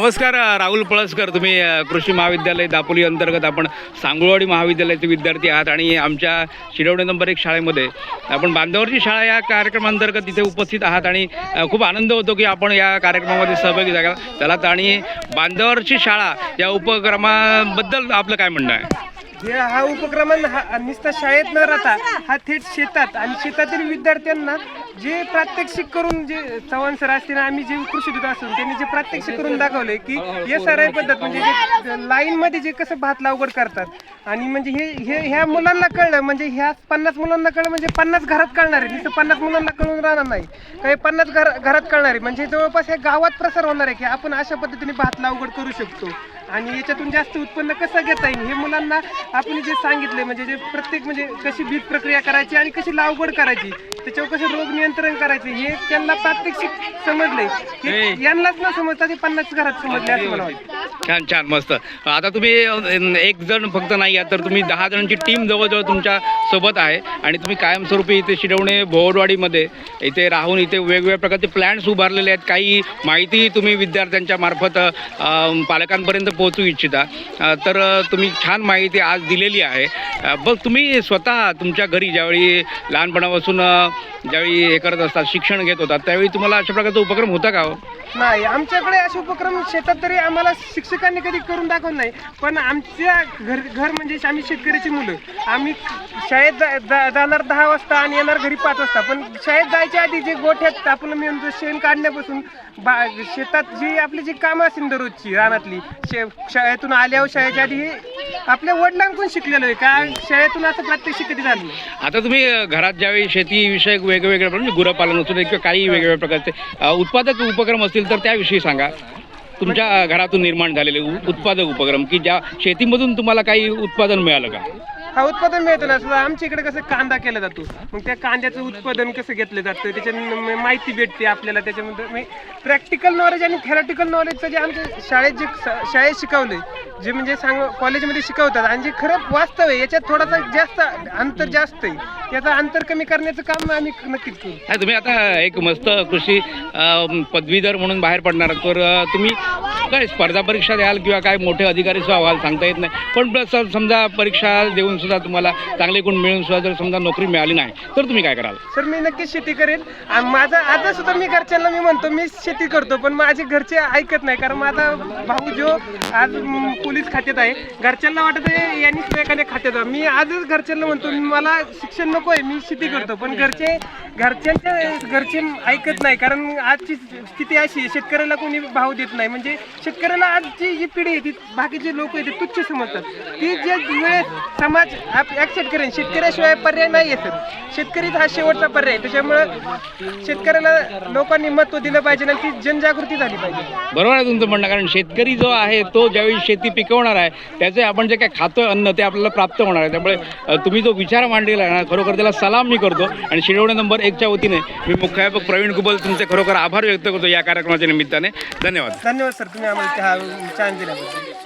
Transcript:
नमस्कार, राहुल पळसकर. तुम्ही कृषी महाविद्यालय दापोली अंतर्गत आपण सांगुळवाडी महाविद्यालयाचे विद्यार्थी आहात आणि आमच्या शिरवणे नंबर 1 शाळेमध्ये आपण बांधावरची शाळा या कार्यक्रमांतर्गत इथे उपस्थित आहात आणि खूप आनंद होतो की आपण या कार्यक्रमामध्ये सहभागी झालात. आणि बांधावरची शाळा या उपक्रमाबद्दल आपलं काय म्हणणं आहे? हा उपक्रम नुसता शाळेत न राहता हा थेट शेतात आणि शेतातील विद्यार्थ्यांना जे प्रात्यक्षिक करून जे चव्हाण सर असतील आम्ही जे कृषी दूत असून त्यांनी जे प्रात्यक्षिक करून दाखवले की SRI पद्धत म्हणजे जे लाईनमध्ये जे कसं भात लागवड करतात आणि म्हणजे हे ह्या मुलांना कळलं म्हणजे ह्या 50 मुलांना कळलं म्हणजे 50 घरात कळणार आहे. नुसतं 50 मुलांना कळून राहणार नाही, काही 50 घरात कळणार आहे. म्हणजे जवळपास ह्या गावात प्रसार होणार आहे की आपण अशा पद्धतीने भात लागवड करू शकतो आणि याच्यातून जास्त उत्पन्न कसं घेता येईल हे मुलांना आपण जे सांगितले म्हणजे जे प्रत्येक म्हणजे कशी बीज प्रक्रिया करायची आणि कशी लागवड करायची त्याच्यावर कसं रोग नियंत्रण करायचे हे त्यांना प्रात्यक्षिक समजले. यांनाच न समजता ते 50 घरात समजले असं मला वाटतं. छान छान, मस्त. आता तुम्ही एक जण फक्त नाही आहात तर तुम्ही 10 जणांची टीम जवळजवळ तुमच्या सोबत आहे आणि तुम्ही कायमस्वरूपी इथे शिरवणे भोवडवाडीमध्ये इथे राहून इथे वेगवेगळ्या प्रकारचे प्लॅन्स उभारलेले आहेत. काही माहिती तुम्ही विद्यार्थ्यांच्या मार्फत पालकांपर्यंत पोहोचू इच्छिता तर तुम्ही छान माहिती आज दिलेली आहे. बघ, तुम्ही स्वतः तुमच्या घरी ज्यावेळी लहानपणापासून ज्यावेळी हे करत असतात शिक्षण घेत होतात त्यावेळी तुम्हाला अशा प्रकारचा उपक्रम होता का? नाही, आमच्याकडे असे उपक्रम शेतात तरी आम्हाला शिक्षकांनी कधी करून दाखवत नाही. पण आमच्या घर म्हणजे आम्ही शेतकऱ्याची मुलं, आम्ही शाळेत जाणार 10 वाजता आणि येणार घरी 5 वाजता. पण शाळेत जायच्या आधी जे गोठ्यात आपण मी म्हणतो शेण काढण्यापासून शेतात जी आपली जी कामं असतील दररोजची रानातली शाळेतून आल्यावर शाळेच्या आधी हे आपल्या वडिलांकडून शिकलेलो आहे का शाळेतून असं प्रात्यक्षिक कधी झालं नाही. आता तुम्ही घरात ज्यावेळी शेतीविषयक वेगवेगळे म्हणजे गुरपालन असू दे किंवा काही वेगवेगळ्या प्रकारचे उत्पादक उपक्रम असतील तर त्याविषयी सांगा. तुमच्या घरातून निर्माण झालेले उत्पादक उपक्रम की ज्या शेतीमधून तुम्हाला काही उत्पादन मिळालं का? हा, उत्पादन मिळतं ना. असं आमच्या इकडे कसं कांदा केला जातो, मग त्या कांद्याचं उत्पादन कसं घेतलं जातं त्याच्या माहिती भेटते आपल्याला. त्याच्यामध्ये प्रॅक्टिकल नॉलेज आणि थेरॉटिकल नॉलेजचं जे आमच्या शाळेत शिकवलंय जे म्हणजे कॉलेजमध्ये शिकवतात आणि जे खरं वास्तव आहे याच्यात थोडासा जास्त अंतर जास्त आहे. याचं अंतर कमी करण्याचं काम आम्ही नक्कीच करू. तुम्ही आता एक मस्त कृषी पदवीधर म्हणून बाहेर पडणार तर तुम्ही काय स्पर्धा परीक्षा द्याल किंवा काय मोठे अधिकारी सुद्धा व्हाल सांगता येत नाही. पण समजा परीक्षा देऊन सुद्धा तुम्हाला चांगले गुण मिळून सुद्धा जर समजा नोकरी मिळाली नाही तर तुम्ही काय कराल? सर, मी नक्कीच शेती करेन. माझा आता सुद्धा मी घरच्यांना मी म्हणतो मी शेती करतो, पण माझे घरचे ऐकत नाही. कारण माझा भाऊ जो आज पोलीस खात्यात आहे, घरच्यांना वाटत आहे यांनी सुद्धा एखाद्या खात्यात. मी आजच घरच्यांना म्हणतो मला शिक्षण नको आहे, मी शेती करतो. पण घरचे ऐकत नाही. कारण आजची स्थिती अशी आहे, शेतकऱ्याला कोणी भाव देत नाही. म्हणजे शेतकऱ्याला आजची जी पिढी आहे ती बाकीचे लोक आहेत ते तुच्छ समजतात. ती जे वेळेस समाज ऍक्सेप्ट करेन शेतकऱ्याशिवाय पर्याय नाही आहे. सर, शेतकरीच हा शेवटचा पर्याय. त्याच्यामुळं शेतकऱ्याला लोकांनी महत्त्व दिलं पाहिजे आणि ती जनजागृती झाली पाहिजे. बरोबर आहे तुमचं म्हणणं. कारण शेतकरी जो आहे तो ज्यावेळी शेती पिकवणार आहे त्याचे आपण जे काय खातो अन्न ते आपल्याला प्राप्त होणार आहे. त्यामुळे तुम्ही जो विचार मांडलेला आहे ना खरोखर त्याला सलाम मी करतो. आणि शिरवणे नंबर 1च्या वतीने मी मुख्याध्यापक प्रवीण कुबल तुमचे खरोखर आभार व्यक्त करतो या कार्यक्रमाच्या निमित्ताने. धन्यवाद. धन्यवाद सर, तुम्ही आम्हाला चान्स दिल्याबद्दल.